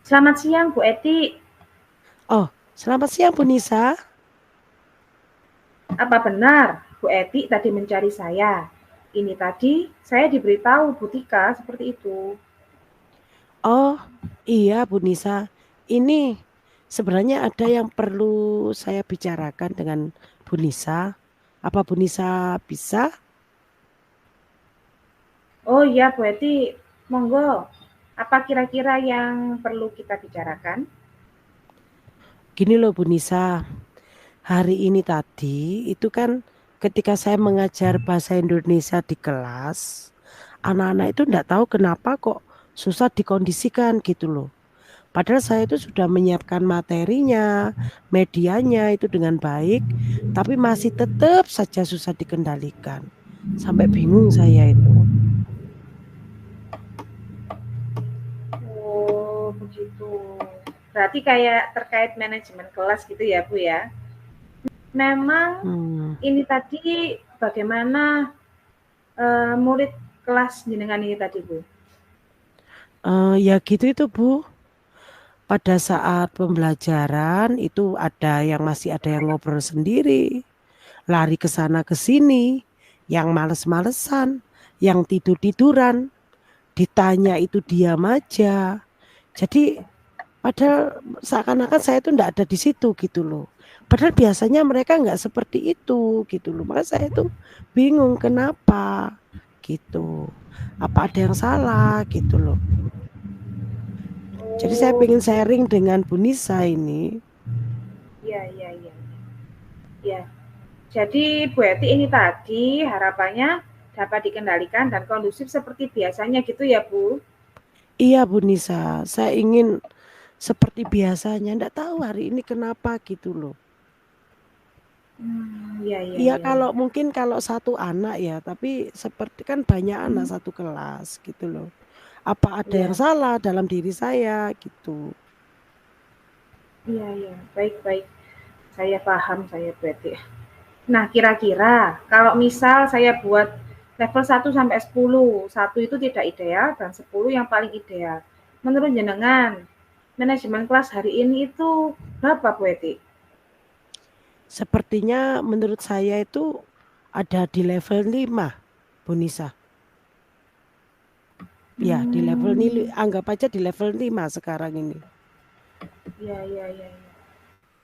Selamat siang, Bu Eti. Oh, selamat siang Bu Nisa. Apa benar Bu Eti tadi mencari saya? Ini tadi saya diberitahu Bu Tika seperti itu. Oh, iya Bu Nisa. Ini sebenarnya ada yang perlu saya bicarakan dengan Bu Nisa. Apa Bu Nisa bisa? Oh iya, Bu Eti, monggo. Apa kira-kira yang perlu kita bicarakan? Gini loh Bu Nisa. Hari ini tadi itu kan ketika saya mengajar bahasa Indonesia di kelas, anak-anak itu enggak tahu kenapa kok susah dikondisikan gitu loh. Padahal saya itu sudah menyiapkan materinya, medianya itu dengan baik, tapi masih tetap saja susah dikendalikan. Sampai bingung saya itu. Oh, begitu. Berarti kayak terkait manajemen kelas gitu ya, Bu ya. Memang Hmm, ini tadi bagaimana murid kelas jenengan ini tadi, Bu? ya gitu itu Bu. Pada saat pembelajaran itu masih ada yang ngobrol sendiri, lari ke sana ke sini, yang males-malesan, yang tidur-tiduran, ditanya itu diam aja. Jadi padahal seakan-akan saya itu enggak ada di situ gitu loh. Padahal biasanya mereka enggak seperti itu gitu loh. Maka saya itu bingung kenapa gitu. Apa ada yang salah gitu loh. Jadi saya Oh, pengen sharing dengan Bu Nisa ini. iya, iya, iya. Ya, jadi Bu Eti ini tadi harapannya dapat dikendalikan dan kondusif seperti biasanya gitu ya Bu? Iya Bu Nisa, saya ingin seperti biasanya. Enggak tahu hari ini kenapa gitu loh. Iya, iya, Iya iya, kalau iya. mungkin kalau satu anak ya, tapi seperti kan banyak anak Hmm, satu kelas gitu loh. Apa ada yang iya, salah dalam diri saya gitu. iya, iya. Baik, baik. Saya paham saya Bu Eti. Nah, kira-kira kalau misal saya buat level 1 sampai 10, 1 itu tidak ideal dan 10 yang paling ideal. Menurut jenengan, manajemen kelas hari ini itu berapa Bu Eti? Sepertinya menurut saya itu ada di level 5, Bu Nisa. Ya, di level ini Hmm, anggap aja di level 5 sekarang ini. iya, iya, iya, iya.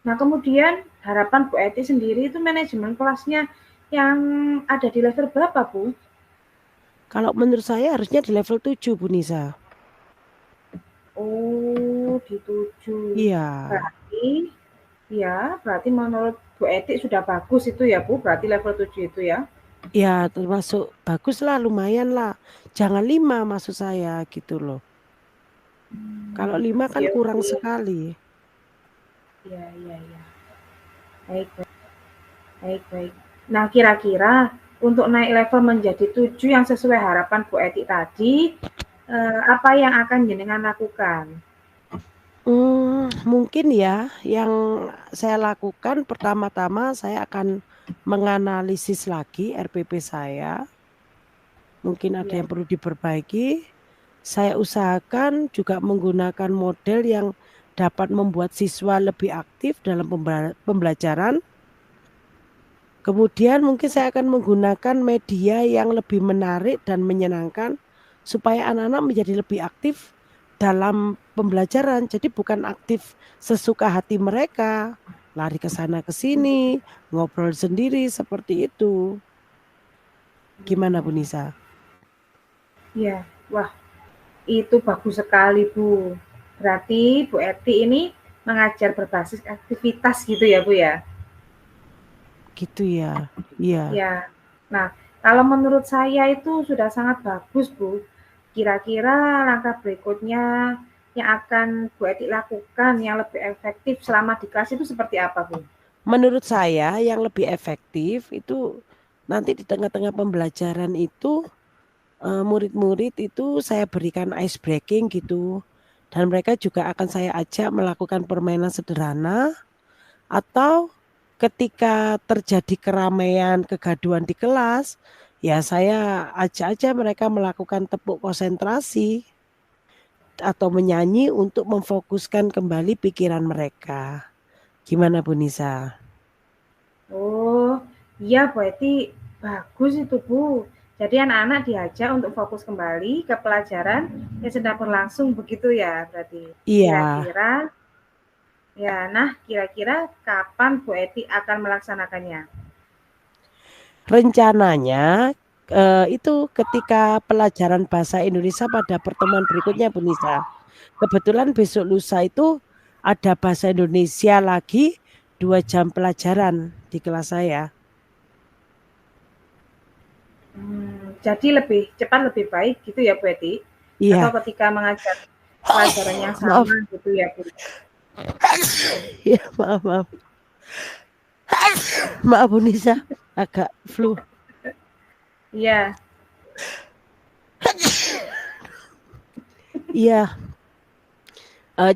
Nah, kemudian harapan Bu Eti sendiri itu manajemen kelasnya yang ada di level berapa, Bu? Kalau menurut saya harusnya di level 7, Bu Nisa. Oh, di 7. Iya. Berarti, ya, berarti menurut Bu Eti sudah bagus itu ya, Bu, berarti level 7 itu ya? Ya, termasuk bagus lah, lumayan lah. Jangan 5 maksud saya gitu loh. Kalau 5 kan Oke, kurang oke. sekali. Iya, iya, iya. Baik, baik, baik, baik. Nah, kira-kira untuk naik level menjadi 7 yang sesuai harapan Bu Eti tadi, apa yang akan jenengan lakukan? Mungkin ya yang saya lakukan pertama-tama saya akan menganalisis lagi RPP saya. Mungkin ada Iya. yang perlu diperbaiki. Saya usahakan juga menggunakan model yang dapat membuat siswa lebih aktif dalam pembelajaran. Kemudian mungkin saya akan menggunakan media yang lebih menarik dan menyenangkan supaya anak-anak menjadi lebih aktif dalam pembelajaran. Jadi bukan aktif sesuka hati mereka, lari ke sana ke sini, ngobrol sendiri seperti itu. Gimana Bu Nisa? Iya. Wah, itu bagus sekali, Bu. Berarti Bu Eti ini mengajar berbasis aktivitas gitu ya, Bu ya? Gitu ya. Iya. Ya. Nah, kalau menurut saya itu sudah sangat bagus, Bu. Kira-kira langkah berikutnya yang akan Bu Eti lakukan yang lebih efektif selama di kelas itu seperti apa, Bu? Menurut saya yang lebih efektif itu nanti di tengah-tengah pembelajaran itu murid-murid itu saya berikan ice breaking gitu. Dan mereka juga akan saya ajak melakukan permainan sederhana atau ketika terjadi keramaian, kegaduhan di kelas, ya saya ajak aja mereka melakukan tepuk konsentrasi atau menyanyi untuk memfokuskan kembali pikiran mereka. Gimana Bu Nisa? Oh, iya berarti bagus itu Bu. Jadi anak-anak diajak untuk fokus kembali ke pelajaran yang sedang berlangsung begitu ya berarti. Iya, Kira-kira ya, nah kira-kira kapan Bu Eti akan melaksanakannya? rencananya itu ketika pelajaran bahasa Indonesia pada pertemuan berikutnya Bu Nisa. Kebetulan besok lusa itu ada bahasa Indonesia lagi 2 jam pelajaran di kelas saya. Jadi lebih cepat lebih baik gitu ya Bu Eti? Atau Iya, ketika mengajar pelajaran yang maaf. sama gitu ya Bu? Ya, maaf, maaf. Maaf Bu Nisa, agak flu. Iya, Iya,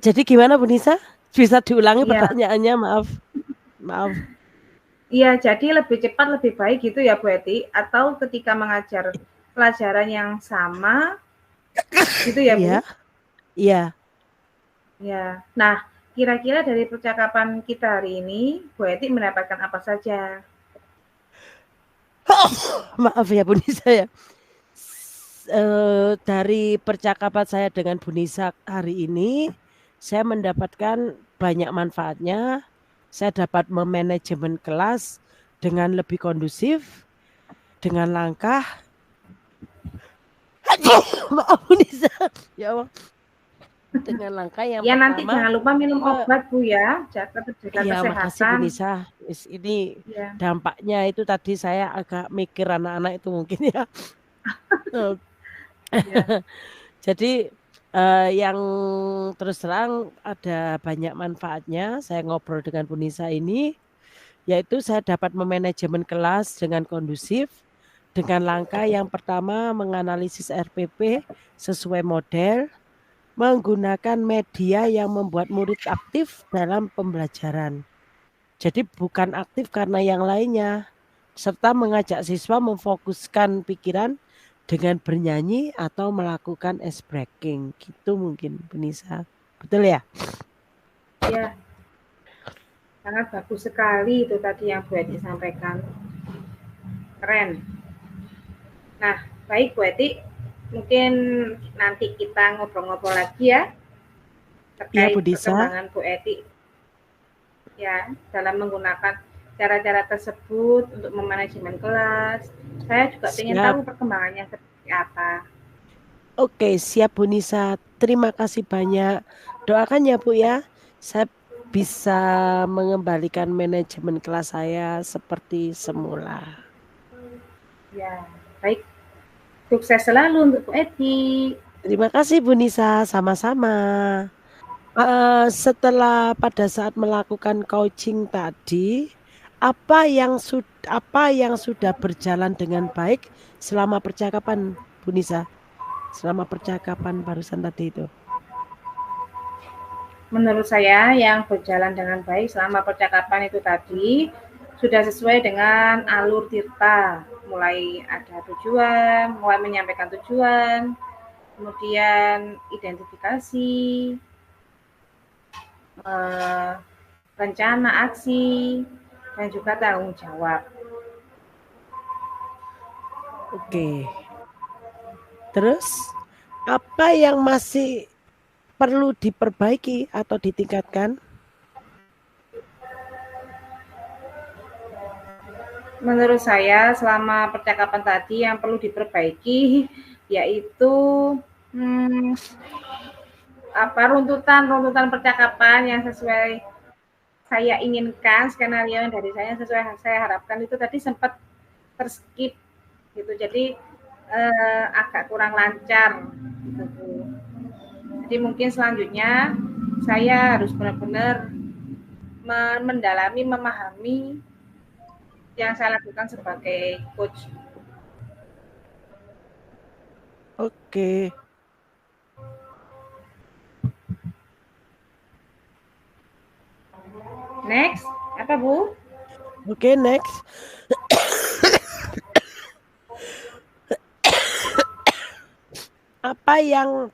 jadi gimana Bu Nisa? Bisa diulangi iya. pertanyaannya, maaf. Maaf. Iya, jadi lebih cepat lebih baik gitu ya Bu Eti? Atau ketika mengajar pelajaran yang sama gitu ya Bu? Iya, iya. Ya. Nah, kira-kira dari percakapan kita hari ini, Bu Eti mendapatkan apa saja? Maaf ya Bu Nisa ya. Dari percakapan saya dengan Bu Nisa hari ini, saya mendapatkan banyak manfaatnya. Saya dapat memanajemen kelas dengan lebih kondusif, dengan langkah. Maaf Bu Nisa. Ya Allah. Dengan langkah yang Ya nanti pertama, jangan lupa minum eh, obat Bu ya, jaga ya makasih Bu kesehatan. Nisa. Ini Ya, dampaknya itu tadi saya agak mikir anak-anak itu mungkin ya. Eh, ya, Jadi yang terus terang ada banyak manfaatnya. Saya ngobrol dengan Bu Nisa ini, yaitu saya dapat memanajemen kelas dengan kondusif, dengan langkah yang pertama menganalisis RPP sesuai model, menggunakan media yang membuat murid aktif dalam pembelajaran. Jadi bukan aktif karena yang lainnya, serta mengajak siswa memfokuskan pikiran dengan bernyanyi atau melakukan ice breaking. Gitu mungkin Benisa. Betul ya? ya, sangat bagus sekali itu tadi yang Bu Eti sampaikan. Keren. Nah, baik Bu Eti, mungkin nanti kita ngobrol-ngobrol lagi ya Iya terkait Bu Nisa. perkembangan Bu Eti ya dalam menggunakan cara-cara tersebut untuk memanajemen kelas. Saya juga ingin Siap. tahu perkembangannya seperti apa. Oke, siap Bu Nisa. Terima kasih banyak. Doakan ya Bu ya. Saya bisa mengembalikan manajemen kelas saya seperti semula. Ya, baik. Sukses selalu untuk Bu Eti. Terima kasih Bu Nisa, sama-sama. Setelah pada saat melakukan coaching tadi, apa yang sudah berjalan dengan baik selama percakapan, Bu Nisa? Selama percakapan barusan tadi itu. Menurut saya yang berjalan dengan baik selama percakapan itu tadi sudah sesuai dengan alur Tirta. Mulai ada tujuan, mulai menyampaikan tujuan, kemudian identifikasi, eh, rencana aksi, dan juga tanggung jawab. Oke. Terus apa yang masih perlu diperbaiki atau ditingkatkan? Menurut saya selama percakapan tadi yang perlu diperbaiki yaitu hmm, runtutan percakapan yang sesuai saya inginkan, skenario yang dari saya sesuai saya harapkan itu tadi sempat terskip gitu. Jadi agak kurang lancar gitu. Jadi mungkin selanjutnya saya harus benar-benar mendalami, memahami yang saya lakukan sebagai coach. Oke. Next, apa Bu? Oke, next. Apa yang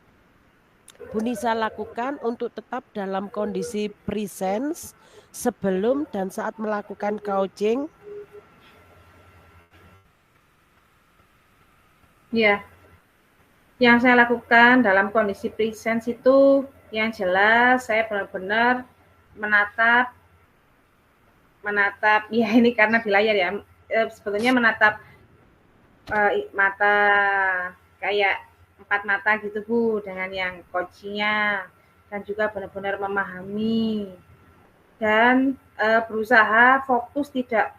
Bu Nisa lakukan untuk tetap dalam kondisi presence sebelum dan saat melakukan coaching? Ya, yang saya lakukan dalam kondisi presence itu yang jelas saya benar-benar menatap menatap ya ini karena di layar ya, sebetulnya menatap, mata kayak 4 mata gitu Bu, dengan yang coaching-nya dan juga benar-benar memahami dan, berusaha fokus tidak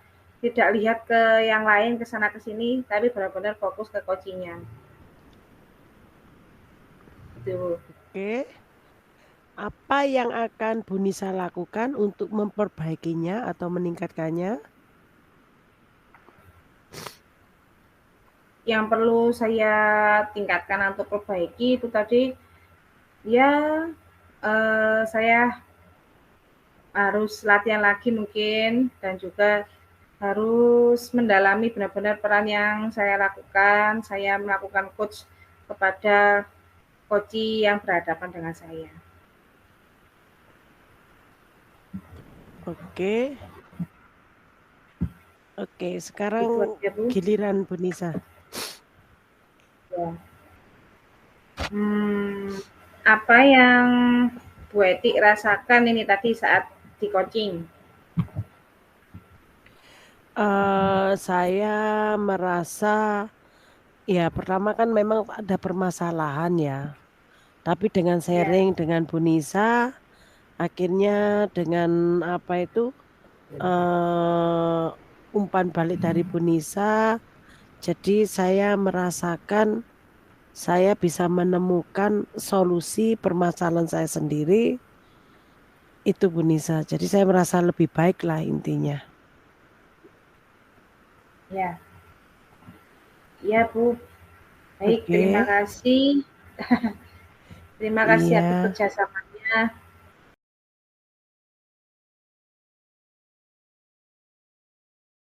lihat ke yang lain, ke sana ke sini, tapi benar-benar fokus ke coaching-nya. Gitu. Oke. Apa yang akan Bu Nisa lakukan untuk memperbaikinya atau meningkatkannya? Yang perlu saya tingkatkan untuk perbaiki itu tadi, ya, saya harus latihan lagi mungkin dan juga harus mendalami benar-benar peran yang saya lakukan. Saya melakukan coach kepada coachee yang berhadapan dengan saya. Oke. Oke, sekarang Itu aja Bu. giliran Bu Nisa. Ya. Apa yang Bu Eti rasakan ini tadi saat di coaching? Saya merasa ya pertama kan memang ada permasalahan ya. Tapi dengan Ya, sharing dengan Bu Nisa, akhirnya dengan apa itu eh, umpan balik dari Bu Nisa, jadi saya merasakan saya bisa menemukan solusi permasalahan saya sendiri. Itu Bu Nisa. Jadi saya merasa lebih baik lah intinya. ya, ya Bu. Baik, terima Oke, kasih. Terima kasih iya, atas kerjasamanya.